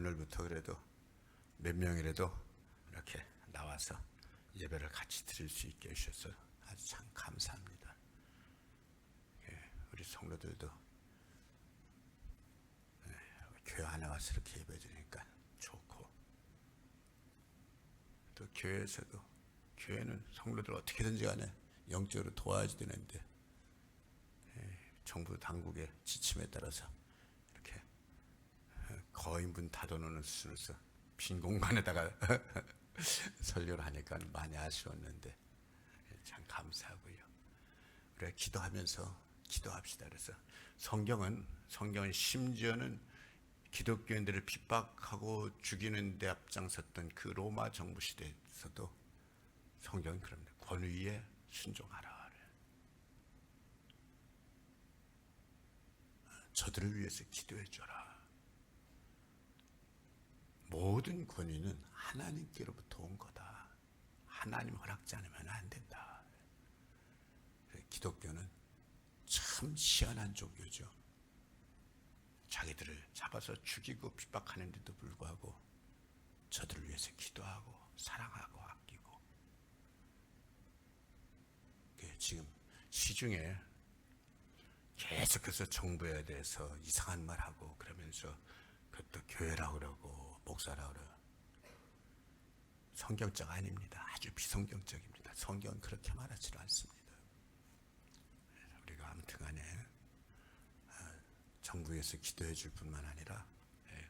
오늘부터 그래도 몇 명이라도 이렇게 나와서 예배를 같이 드릴 수 있게 해주셔서 아주 참 감사합니다. 우리 성도들도 교회 안에 와서 이렇게 예배 드리니까 좋고, 또 교회에서도, 교회는 성도들 어떻게든지 간에 영적으로 도와야지 되는데 정부 당국의 지침에 따라서 이렇게 거인분 닫아놓는 수준에서 빈 공간에다가 설교를 하니까 많이 아쉬웠는데 참 감사하고요. 우리가 기도하면서 기도합시다. 그래서 성경은 심지어는 기독교인들을 핍박하고 죽이는 데 앞장섰던 그 로마 정부 시대에서도 성경은 그럽니다. 권위에 순종하라. 저들을 위해서 기도해 줘라. 모든 권위는 하나님께로부터 온 거다. 하나님 허락지 않으면 안 된다. 기독교는 참 희한한 종교죠. 자기들을 잡아서 죽이고 핍박하는데도 불구하고 저들을 위해서 기도하고 사랑하고 아끼고, 지금 시중에 계속해서 정부에 대해서 이상한 말하고 그러면서 그것도 교회라고 그러고 목사라고 그러고, 성경적 아닙니다. 아주 비성경적입니다. 성경은 그렇게 말하지 않습니다. 우리가 아무튼 간에 정부에서 기도해 줄 뿐만 아니라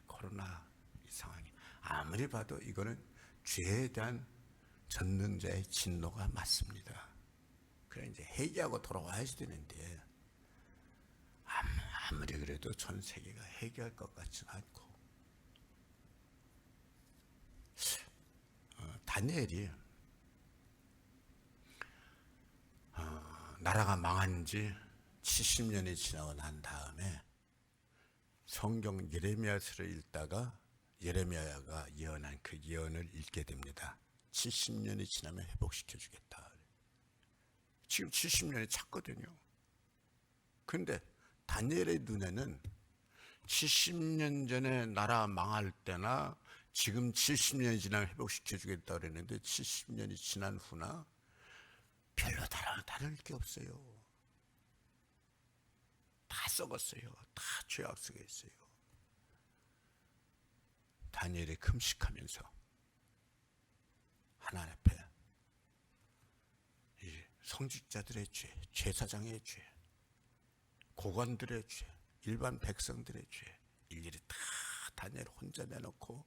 코로나 이 상황이 아무리 봐도 이거는 죄에 대한 전능자의 진노가 맞습니다. 그래 이제 회개하고 돌아와야지 되는데 아무리 그래도 전 세계가 회개할 것 같지는 않고, 다니엘이 나라가 망한 지 70년이 지나고 난 다음에 성경 예레미야서를 읽다가 예레미야가 예언한 그 예언을 읽게 됩니다. 70년이 지나면 회복시켜 주겠다. 지금 70년이 찼거든요. 그런데 다니엘의 눈에는 70년 전에 나라 망할 때나 지금 70년이 지나면 회복시켜 주겠다 그랬는데 70년이 지난 후나 별로 다를 게 없어요. 다 썩었어요. 다 죄악 속에 있어요. 다니엘이 금식하면서 하나님 앞에 이 성직자들의 죄, 제사장의 죄, 고관들의 죄, 일반 백성들의 죄 일일이 다 다니엘 혼자 내놓고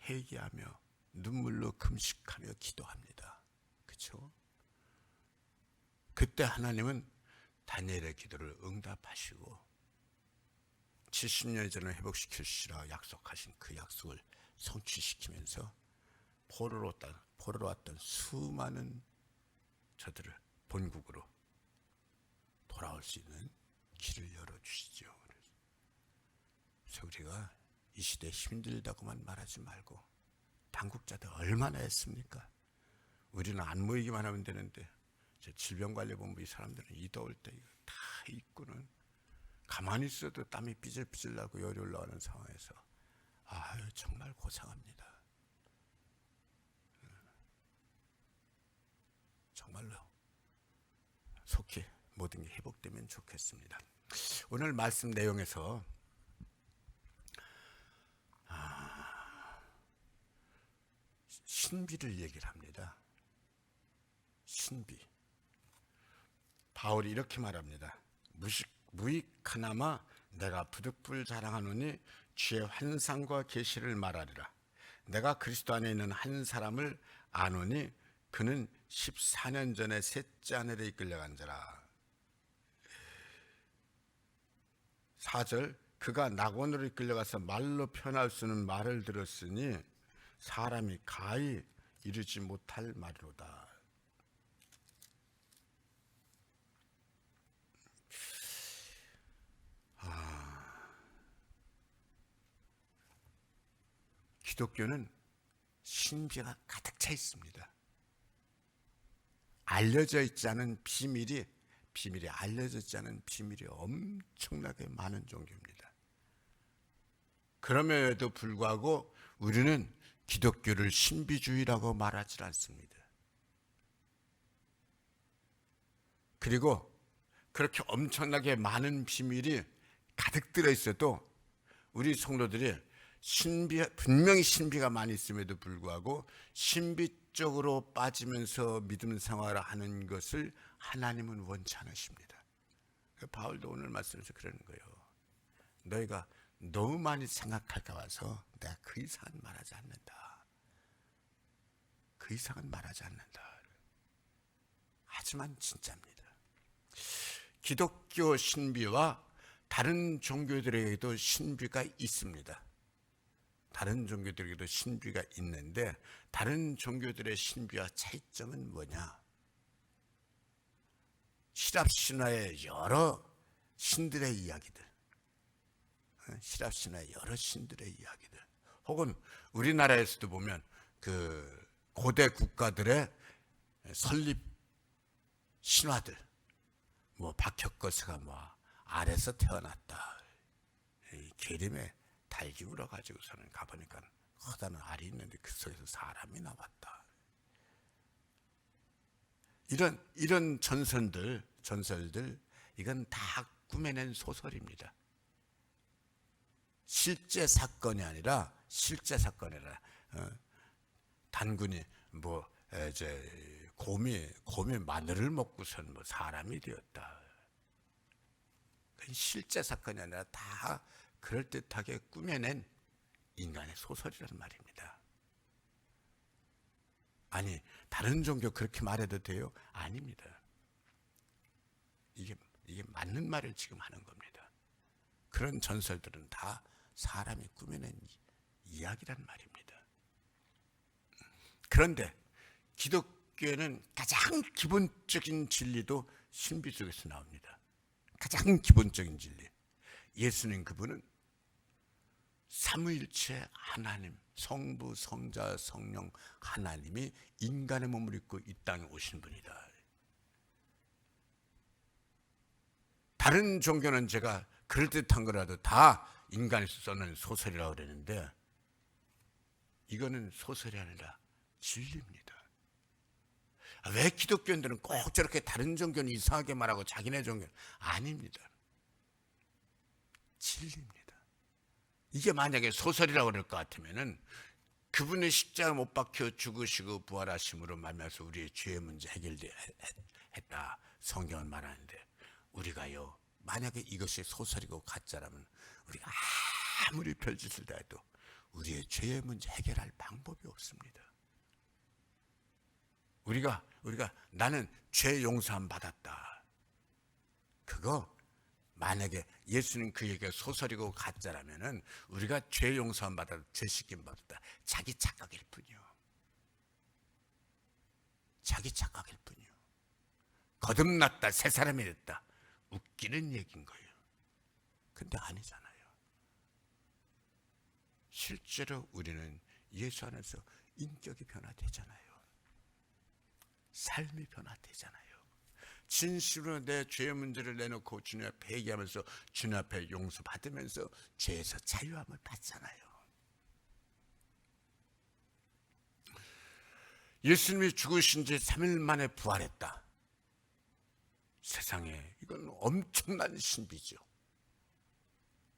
회개하며 눈물로 금식하며 기도합니다. 그렇죠? 그때 하나님은 다니엘의 기도를 응답하시고 70년 전에 회복시켜 주시라 약속하신 그 약속을 성취시키면서 포로로 왔던 수많은 저들을 본국으로 돌아올 수 있는 길을 열어주시죠. 그래서 우리가 이 시대에 힘들다고만 말하지 말고, 당국자들 얼마나 했습니까? 우리는 안 모이기만 하면 되는데 질병관리본부 이 사람들은 이 더울 때 다 입고는 가만히 있어도 땀이 삐질삐질 나고 열이 올라오는 상황에서 정말 고생합니다. 정말로 속히 모든 게 회복되면 좋겠습니다. 오늘 말씀 내용에서 신비를 얘기를 합니다. 신비. 바울이 이렇게 말합니다. 무익하나마 내가 부득불 자랑하노니 주의 환상과 계시를 말하리라. 내가 그리스도 안에 있는 한 사람을 아노니 그는 14년 전에 셋째 아내를 이끌려간 자라. 4절 그가 낙원으로 이끌려가서 말로 표현할 수 없는 말을 들었으니 사람이 가히 이루지 못할 말이로다. 기독교는 신비가 가득 차 있습니다. 알려져 있지 않은 비밀이 알려져 있지 않은 비밀이 엄청나게 많은 종교입니다. 그럼에도 불구하고 우리는 기독교를 신비주의라고 말하지 않습니다. 그리고 그렇게 엄청나게 많은 비밀이 가득 들어있어도 우리 성도들이 분명히 신비가 많이 있음에도 불구하고 신비 쪽으로 빠지면서 믿음 생활을 하는 것을 하나님은 원치 않으십니다. 바울도 오늘 말씀에서 그러는 거예요. 너희가 너무 많이 생각할까 봐서 내가 그 이상은 말하지 않는다. 그 이상은 말하지 않는다. 하지만 진짜입니다. 기독교 신비와 다른 종교들에게도 신비가 있습니다. 다른 종교들에게도 신비가 있는데 다른 종교들의 신비와 차이점은 뭐냐? 시랍 신화의 여러 신들의 이야기들, 시랍 신화의 여러 신들의 이야기들, 혹은 우리나라에서도 보면 그 고대 국가들의 설립 신화들, 뭐 박혁거스가 뭐 알에서 태어났다, 계림에 달기 물어 가지고서는 가보니까 커다란 알이 있는데 그 속에서 사람이 나왔다. 이런 전설들 이건 다 꾸며낸 소설입니다. 실제 사건이 아니라 단군이 뭐 이제 곰이 마늘을 먹고선 뭐 사람이 되었다. 그건 실제 사건이 아니라 다 그럴듯하게 꾸며낸 인간의 소설이란 말입니다. 아니, 다른 종교 그렇게 말해도 돼요? 아닙니다. 이게 맞는 말을 지금 하는 겁니다. 그런 전설들은 다 사람이 꾸며낸 이야기란 말입니다. 그런데 기독교에는 가장 기본적인 진리도 신비 속에서 나옵니다. 가장 기본적인 진리. 예수님 그분은 삼위일체 하나님, 성부, 성자, 성령 하나님이 인간의 몸을 입고 이 땅에 오신 분이다. 다른 종교는 제가 그럴듯한 거라도 다 인간이 써낸 소설이라고 그러는데 이거는 소설이 아니라 진리입니다. 왜 기독교인들은 꼭 저렇게 다른 종교는 이상하게 말하고 자기네 종교는 아닙니다. 진리입니다. 이게 만약에 소설이라고 그럴 것 같으면은 그분의 십자가 못 박혀 죽으시고 부활하심으로 말미암아서 우리의 죄의 문제 해결했다. 성경은 말하는데 우리가요, 만약에 이것이 소설이고 가짜라면 우리가 아무리 별짓을 다 해도 우리의 죄의 문제 해결할 방법이 없습니다. 우리가 나는 죄 용서함 받았다. 그거 만약에 예수님 그 얘기가 소설이고 가짜라면은 우리가 죄 용서함 받아도 죄 씻김 받았다. 자기 착각일 뿐이요. 자기 착각일 뿐이요. 거듭났다, 새 사람이 됐다. 웃기는 얘기인 거예요. 근데 아니잖아요. 실제로 우리는 예수 안에서 인격이 변화되잖아요. 삶이 변화되잖아요. 진실로 내 죄의 문제를 내놓고 주님 앞에 회개하면서 주님 앞에 용서받으면서 죄에서 자유함을 받잖아요. 예수님이 죽으신 지 3일 만에 부활했다. 세상에 이건 엄청난 신비죠.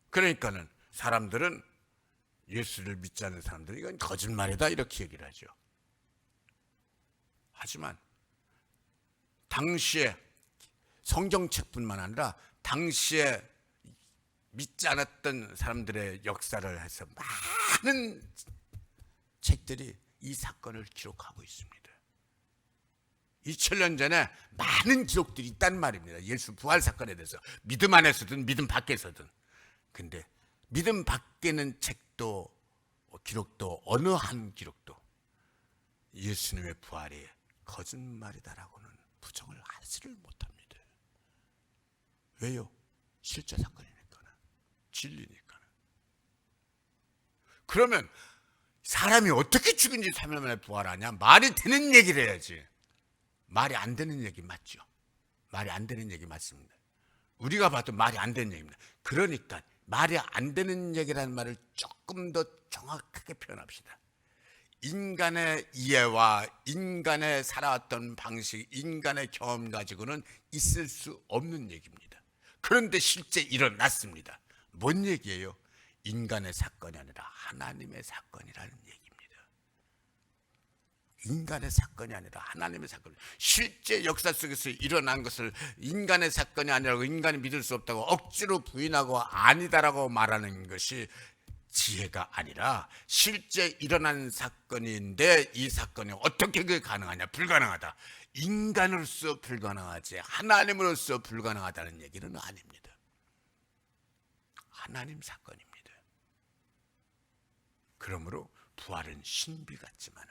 그러니까는 사람들은 예수를 믿지 않는 사람들은 이건 거짓말이다 이렇게 얘기를 하죠. 하지만 당시에 성경책뿐만 아니라 당시에 믿지 않았던 사람들의 역사를 해서 많은 책들이 이 사건을 기록하고 있습니다. 2000년 전에 많은 기록들이 있단 말입니다. 예수 부활 사건에 대해서 믿음 안에서든 믿음 밖에서든. 근데 믿음 밖에는 책도 기록도 어느 한 기록도 예수님의 부활이 거짓말이다라고는 부정을 하지를 못합니다. 왜요? 실제 사건이니까는, 진리니까는. 그러면 사람이 어떻게 죽은지 3일 만에 부활하냐? 말이 되는 얘기를 해야지. 말이 안 되는 얘기 맞죠? 말이 안 되는 얘기 맞습니다. 우리가 봐도 말이 안 되는 얘기입니다. 그러니까 말이 안 되는 얘기라는 말을 조금 더 정확하게 표현합시다. 인간의 이해와 인간의 살아왔던 방식, 인간의 경험 가지고는 있을 수 없는 얘기입니다. 그런데 실제 일어났습니다. 뭔 얘기예요? 인간의 사건이 아니라 하나님의 사건이라는 얘기입니다. 인간의 사건이 아니라 하나님의 사건. 실제 역사 속에서 일어난 것을 인간의 사건이 아니라고, 인간이 믿을 수 없다고 억지로 부인하고 아니다라고 말하는 것이 지혜가 아니라 실제 일어난 사건인데, 이 사건이 어떻게 그게 가능하냐? 불가능하다. 인간으로서 불가능하지 하나님으로서 불가능하다는 얘기는 아닙니다. 하나님 사건입니다. 그러므로 부활은 신비 같지만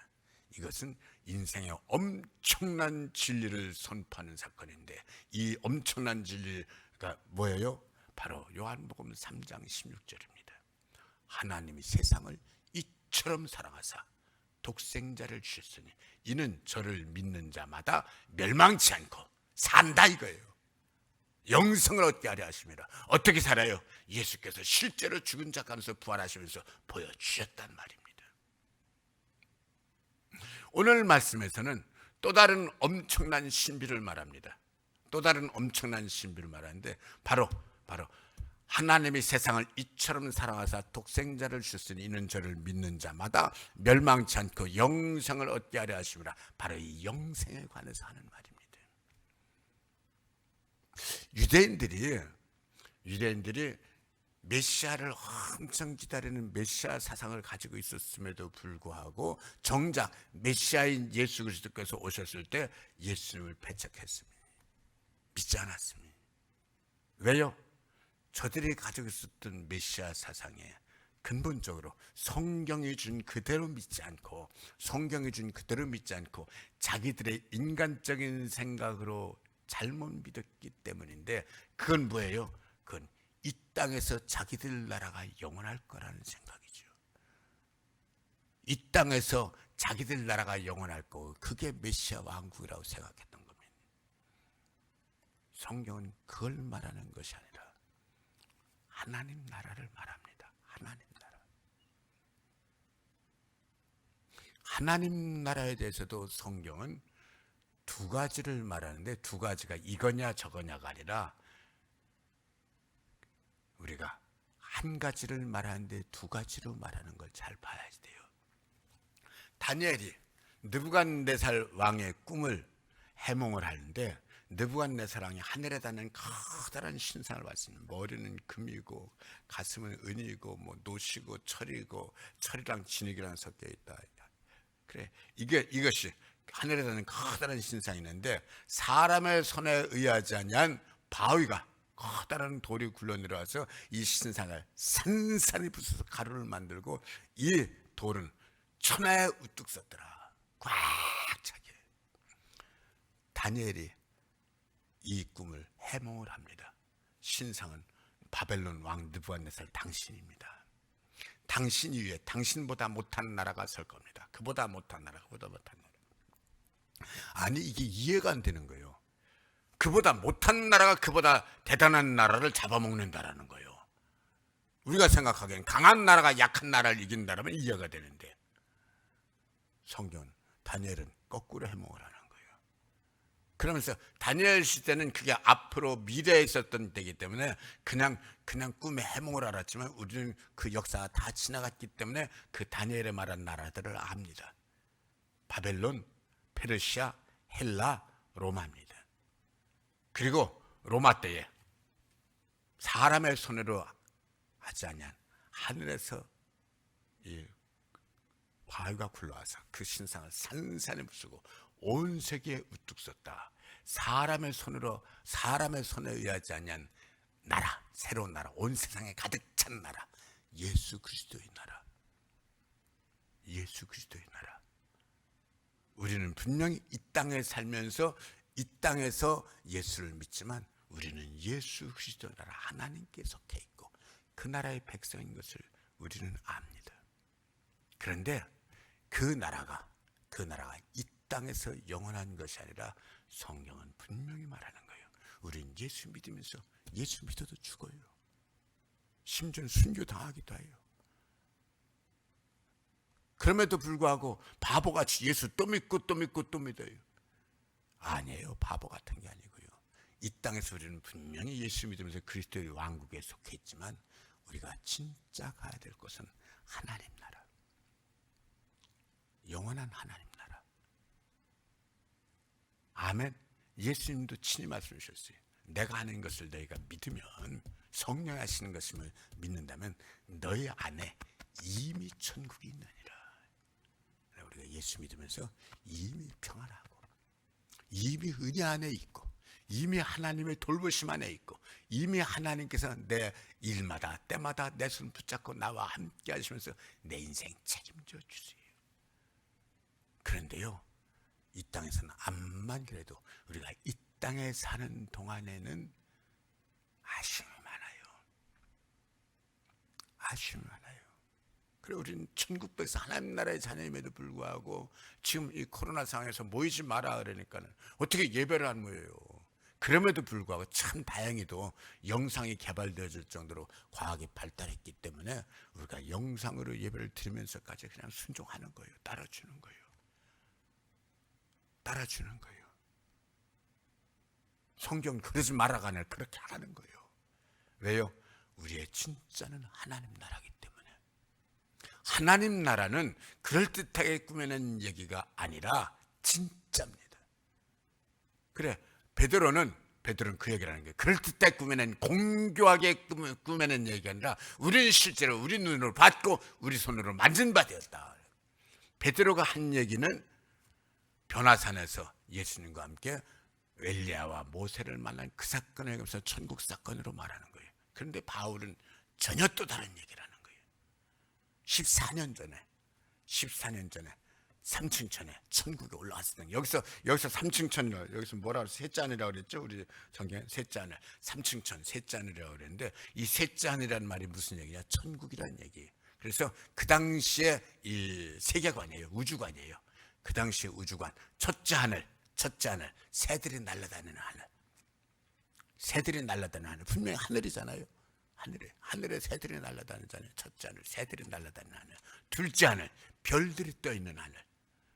이것은 인생의 엄청난 진리를 선포하는 사건인데, 이 엄청난 진리가 뭐예요? 바로 요한복음 3장 16절입니다. 하나님이 세상을 이처럼 사랑하사 독생자를 주셨으니 이는 저를 믿는 자마다 멸망치 않고 산다 이거예요. 영생을 얻게 하려 하심이라. 어떻게 살아요? 예수께서 실제로 죽은 자 가운데서 부활하시면서 보여주셨단 말입니다. 오늘 말씀에서는 또 다른 엄청난 신비를 말합니다. 또 다른 엄청난 신비를 말하는데, 바로 하나님이 세상을 이처럼 사랑하사 독생자를 주셨으니 이는 저를 믿는 자마다 멸망치 않고 영생을 얻게 하려 하심이라. 바로 이 영생에 관해서 하는 말입니다. 유대인들이 메시아를 엄청 기다리는 메시아 사상을 가지고 있었음에도 불구하고 정작 메시아인 예수 그리스도께서 오셨을 때 예수님을 배척했습니다. 믿지 않았습니다. 왜요? 저들이 가지고 있었던 메시아 사상에 근본적으로 성경이 준 그대로 믿지 않고, 자기들의 인간적인 생각으로 잘못 믿었기 때문인데, 그건 뭐예요? 그건 이 땅에서 자기들 나라가 영원할 거라는 생각이죠. 이 땅에서 자기들 나라가 영원할 거고, 그게 메시아 왕국이라고 생각했던 겁니다. 성경은 그걸 말하는 것이 아니라 하나님 나라를 말합니다. 하나님 나라. 하나님 나라에 대해서도 성경은 두 가지를 말하는데, 두 가지가 이거냐 저거냐가 아니라 우리가 한 가지를 말하는데 두 가지로 말하는 걸 잘 봐야 돼요. 다니엘이 느부갓네살 왕의 꿈을 해몽을 하는데, 느부갓네살 왕이 하늘에 닿는 커다란 신상을 봤습니다. 머리는 금이고 가슴은 은이고 뭐 노시고 철이고, 철이랑 진흙이랑 섞여 있다. 그래, 이것이 하늘에 닿는 커다란 신상이 있는데, 사람의 손에 의하지 아니한 바위가, 커다란 돌이 굴러 내려와서 이 신상을 산산히 부숴서 가루를 만들고, 이 돌은 천하에 우뚝 섰더라. 꽉 차게. 다니엘이 이 꿈을 해몽을 합니다. 신상은 바벨론 왕 느부갓네살 당신입니다. 당신 위에 당신보다 못한 나라가 설 겁니다. 그보다 못한 나라. 아니, 이게 이해가 안 되는 거예요. 그보다 못한 나라가 그보다 대단한 나라를 잡아먹는다라는 거예요. 우리가 생각하기엔 강한 나라가 약한 나라를 이긴다라면 이해가 되는데, 성경은, 다니엘은 거꾸로 해몽을 하는 거예요. 그러면서 다니엘 시대는 그게 앞으로 미래에 있었던 때이기 때문에 그냥 꿈에 해몽을 알았지만, 우리는 그 역사가 다 지나갔기 때문에 그 다니엘의 말한 나라들을 압니다. 바벨론, 페르시아, 헬라, 로마입니다. 그리고 로마 때에 사람의 손으로 하지 아니한 하늘에서 이 바위가 굴러와서 그 신상을 산산히 부수고 온 세계에 우뚝 섰다. 사람의 손에 의하지 아니한 나라, 새로운 나라, 온 세상에 가득 찬 나라, 예수 그리스도의 나라. 예수 그리스도의 나라. 우리는 분명히 이 땅에 살면서 이 땅에서 예수를 믿지만, 우리는 예수 그리스도의 나라, 하나님께 속해 있고 그 나라의 백성인 것을 우리는 압니다. 그런데 그 나라가 이 땅에서 영원한 것이 아니라 성경은 분명히 말하는 거예요. 우린 예수 믿으면서 예수 믿어도 죽어요. 심지어는 순교당하기도 해요. 그럼에도 불구하고 바보같이 예수 또 믿고 또 믿고 또 믿어요. 아니에요. 바보 같은 게 아니고요. 이 땅에서 우리는 분명히 예수 믿으면서 그리스도의 왕국에 속해 있지만 우리가 진짜 가야 될 곳은 하나님 나라, 영원한 하나님 나라. 아멘. 예수님도 친히 말씀하셨어요. 내가 하는 것을 너희가 믿으면, 성령 하시는 것을 믿는다면 너희 안에 이미 천국이 있느니라. 우리가 예수 믿으면서 이미 평안하고, 이미 은혜 안에 있고, 이미 하나님의 돌보심 안에 있고, 이미 하나님께서 내 일마다 때마다 내 손 붙잡고 나와 함께 하시면서 내 인생 책임져 주세요. 그런데요, 이 땅에서는 암만 그래도 우리가 이 땅에 사는 동안에는 아쉬움이 많아요. 아쉬움이 많아요. 그래, 우리는 천국에서 하나님 나라의 자녀임에도 불구하고 지금 이 코로나 상황에서 모이지 마라 그러니까는 어떻게 예배를 안 모여요. 그럼에도 불구하고 참 다행히도 영상이 개발되어질 정도로 과학이 발달했기 때문에 우리가 영상으로 예배를 드리면서까지 그냥 순종하는 거예요. 따라주는 거예요. 따라주는 거예요. 성경 그러지 말라가 아니라 그렇게 하라는 거예요. 왜요? 우리의 진짜는 하나님 나라기 때문에. 하나님 나라는 그럴듯하게 꾸며낸 얘기가 아니라 진짜입니다. 그래, 베드로는 그 얘기를 하는 거예요. 그럴듯하게 꾸며낸, 공교하게 꾸며낸 얘기가 아니라 우리는 실제로 우리 눈으로 봤고 우리 손으로 만진 바 되었다. 베드로가 한 얘기는 변화산에서 예수님과 함께 엘리야와 모세를 만난 그 사건을 얘기하면서 천국 사건으로 말하는 거예요. 그런데 바울은 전혀 또 다른 얘기를 하는 거예요. 14년 전에 3층 천에 천국에 올라왔을 때, 여기서 3층 천이라고, 여기서 뭐라 그랬어요? 셋째 하늘이라고 그랬죠? 우리 성경에 셋째 하늘, 3층 천, 셋째 하늘이라고 그랬는데 이 셋째 하늘이라는 말이 무슨 얘기냐? 천국이라는 얘기예요. 그래서 그 당시에 이 세계관이에요. 우주관이에요. 그 당시에 우주관, 첫째 하늘, 새들이 날아다니는 하늘. 새들이 날아다니는 하늘. 분명히 하늘이잖아요. 하늘에 새들이 날아다니잖아요. 첫째 하늘, 새들이 날아다니는 하늘. 둘째 하늘, 별들이 떠있는 하늘.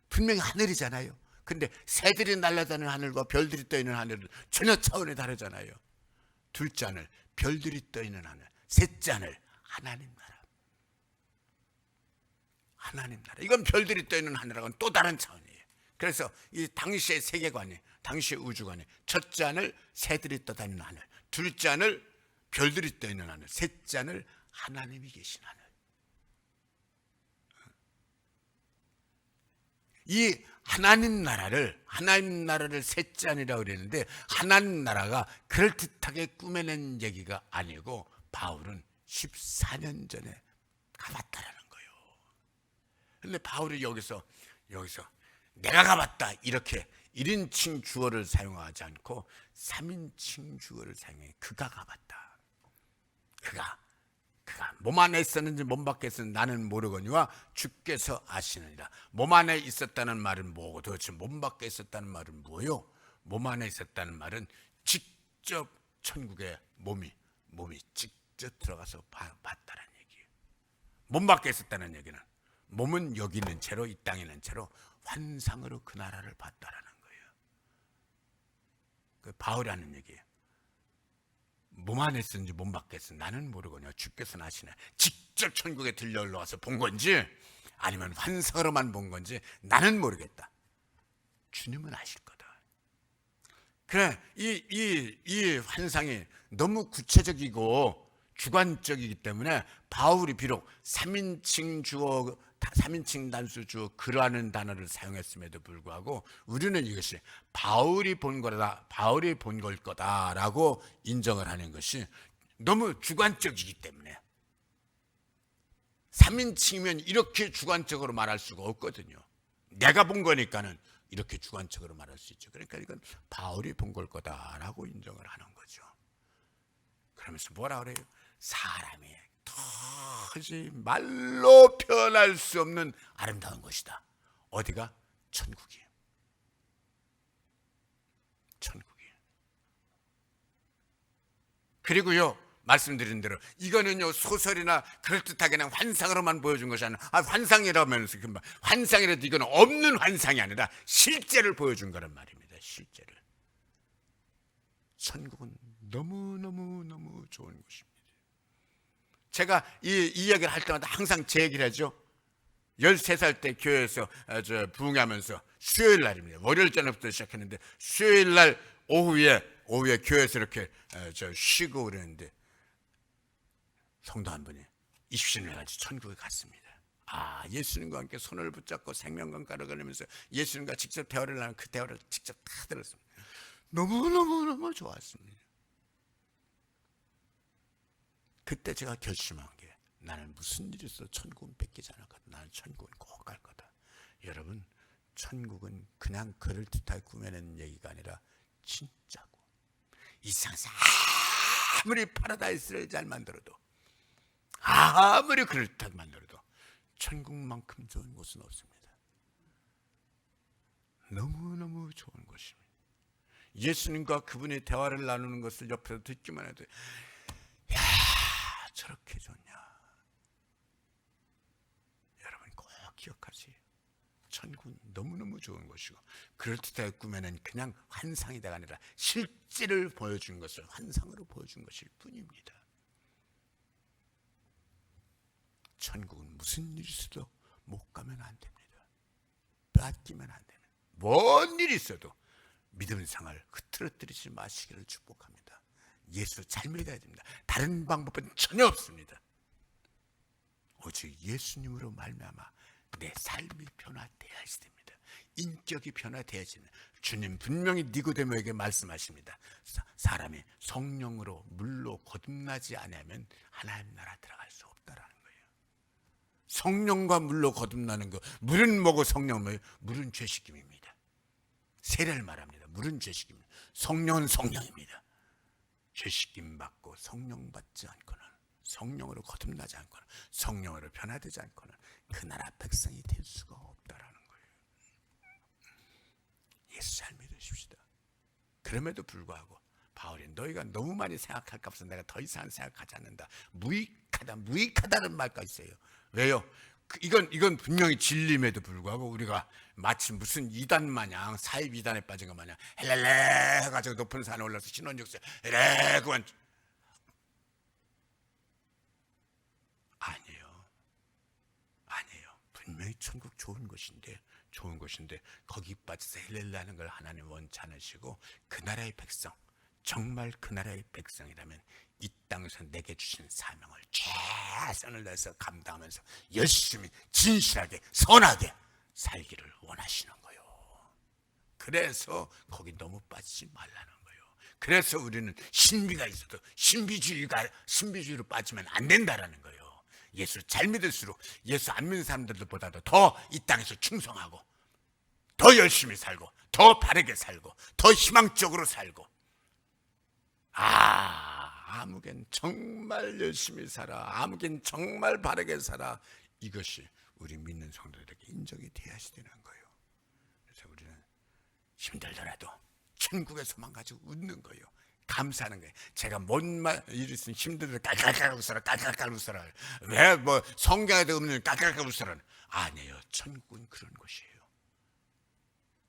분명히 하늘이잖아요. 근데 새들이 날아다니는 하늘과 별들이 떠있는 하늘은 전혀 차원이 다르잖아요. 둘째 하늘, 별들이 떠있는 하늘. 셋째 하늘, 하나님 나라. 하나님 나라. 이건 별들이 떠있는 하늘하고는 또 다른 차원이에요. 그래서 이 당시의 세계관이, 당시의 우주관이 첫째 하늘, 새들이 떠다니는 하늘. 둘째 하늘, 별들이 떠있는 하늘. 셋째 하늘, 하나님이 계신 하늘. 이 하나님 나라를 셋째 하늘이라고 그랬는데 하나님 나라가 그럴듯하게 꾸며낸 얘기가 아니고 바울은 14년 전에 가봤다라는 거예요. 그런데 바울이 여기서 내가 가봤다 이렇게 1인칭 주어를 사용하지 않고 3인칭 주어를 사용해. 그가 가봤다. 그가 몸 안에 있었는지 몸 밖에 있었는지 나는 모르거니와 주께서 아시느니라. 몸 안에 있었다는 말은 뭐고 도대체 몸 밖에 있었다는 말은 뭐요? 몸 안에 있었다는 말은 직접 천국에 몸이 직접 들어가서 봤다는 얘기예요. 몸 밖에 있었다는 얘기는 몸은 여기 있는 채로, 이 땅에 있는 채로 환상으로 그 나라를 봤다라는 거예요. 그 바울이 하는 얘기예요. 몸 안에 있었는지 몸 밖에 있었는지 나는 모르거니와 주께서는 아시네. 직접 천국에 들려 올라와서 본 건지 아니면 환상으로만 본 건지 나는 모르겠다. 주님은 아실 거다. 그래, 이 환상이 너무 구체적이고 주관적이기 때문에 바울이 비록 3인칭 주어, 3인칭 단수 주어 그라는 단어를 사용했음에도 불구하고 우리는 이것이 바울이 본 걸 거다라고 인정을 하는 것이 너무 주관적이기 때문에 3인칭이면 이렇게 주관적으로 말할 수가 없거든요. 내가 본 거니까는 이렇게 주관적으로 말할 수 있죠. 그러니까 이건 바울이 본 걸 거다라고 인정을 하는 거죠. 그러면서 뭐라 그래요? 사람이 도저히 말로 표현할 수 없는 아름다운 것이다. 어디가? 천국이에요. 천국이에요. 그리고요, 말씀드린 대로 이거는요 소설이나 그럴듯하게 그냥 환상으로만 보여준 것이 아니라 환상이라면서 금방 환상이라도 이건 없는 환상이 아니라 실제를 보여준 거란 말입니다. 실제를. 천국은 너무너무 좋은 곳입니다. 제가 이 이야기를 할 때마다 항상 제 얘기를 하죠. 13살 때 교회에서 부흥하면서 수요일 날입니다. 월요일 저녁부터 시작했는데 수요일 날 오후에 교회에서 이렇게 쉬고 그랬는데 성도 한 분이 20신을 해가지고 천국에 갔습니다. 예수님과 함께 손을 붙잡고 생명강가를 걸으면서 예수님과 직접 대화를 나누는 그 대화를 직접 다 들었습니다. 너무너무 좋았습니다. 그때 제가 결심한 게 나는 무슨 일이 있어도 천국은 뺏기지 않을 거다. 나는 천국은 꼭 갈 거다. 여러분, 천국은 그냥 그럴듯하게 꾸며낸 얘기가 아니라 진짜고, 이 세상에서 아무리 파라다이스를 잘 만들어도, 아무리 그럴듯하게 만들어도 천국만큼 좋은 곳은 없습니다. 너무너무 좋은 곳입니다. 예수님과 그분이 대화를 나누는 것을 옆에서 듣기만 해도 야, 저렇게 좋냐. 여러분 꼭 기억하세요. 천국은 너무너무 좋은 것이고 그럴듯하게 꾸며낸 그냥 환상이다가 아니라 실제를 보여준 것을 환상으로 보여준 것일 뿐입니다. 천국은 무슨 일이 있어도 못 가면 안 됩니다. 뺏기면 안 되는 뭔 일이 있어도 믿음의 생활 흐트러뜨리지 마시기를 축복합니다. 예수 잘 믿어야 됩니다. 다른 방법은 전혀 없습니다. 오직 예수님으로 말미암아 내 삶이 변화되어야지 됩니다. 인격이 변화되어야지 됩니다. 주님 분명히 니고데모에게 말씀하십니다. 사람이 성령으로 물로 거듭나지 않으면 하나님 나라 들어갈 수 없다라는 거예요. 성령과 물로 거듭나는 거, 물은 뭐고 성령은 물은 죄씻김입니다. 세례를 말합니다. 물은 죄씻김입니다. 성령은 성령입니다. 죄씻김 받고 성령 받지 않고는, 성령으로 거듭나지 않고는, 성령으로 변화되지 않고는 그 나라 백성이 될 수가 없다라는 거예요. 예수 잘 믿으십시다. 그럼에도 불구하고 바울이 너희가 너무 많이 생각할까 봐서 내가 더 이상 생각하지 않는다. 무익하다는 말까지 있어요. 왜요? 이건 분명히 진림에도 불구하고 우리가 마치 무슨 이단 마냥 사입 이단에 빠진 것 마냥 헬렐레 해가지고 높은 산에 올라서 신원적세 헬레 그만 아니에요. 분명히 천국 좋은 것인데 거기 빠져서 헬렐레 하는 걸 하나님 원치 않으시고 그 나라의 백성, 정말 그 나라의 백성이라면 이 땅에서 내게 주신 사명을 최선을 다해서 감당하면서 열심히 진실하게 선하게 살기를 원하시는 거예요. 그래서 거기 너무 빠지지 말라는 거예요. 그래서 우리는 신비가 있어도 신비주의로 빠지면 안 된다라는 거예요. 예수 잘 믿을수록 예수 안 믿는 사람들보다도 더 이 땅에서 충성하고 더 열심히 살고 더 바르게 살고 더 희망적으로 살고 아무겐 정말 열심히 살아, 아무겐 정말 바르게 살아, 이것이 우리 믿는 성도들에게 인정이 되어야지 되는 거예요. 그래서 우리는 힘들더라도 천국의 소망 가지고 웃는 거예요. 감사하는 거예요. 제가 뭔 말 일이 있으면 힘들더라도 깔깔깔 웃어라. 왜 뭐 성경에도 없는 깔깔깔 웃어라. 아니에요. 천국은 그런 것이에요.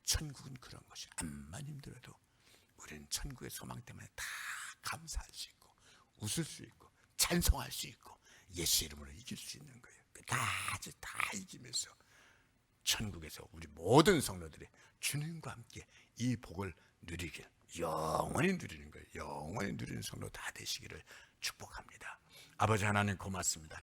천국은 그런 것이. 암만 힘들어도 우리는 천국의 소망 때문에 다 감사할 수 있고 웃을 수 있고 찬송할 수 있고 예수 이름으로 이길 수 있는 거예요. 끝까지 다 이기면서 천국에서 우리 모든 성도들이 주님과 함께 이 복을 누리길, 영원히 누리는 거예요. 영원히 누리는 성도 다 되시기를 축복합니다. 아버지 하나님 고맙습니다.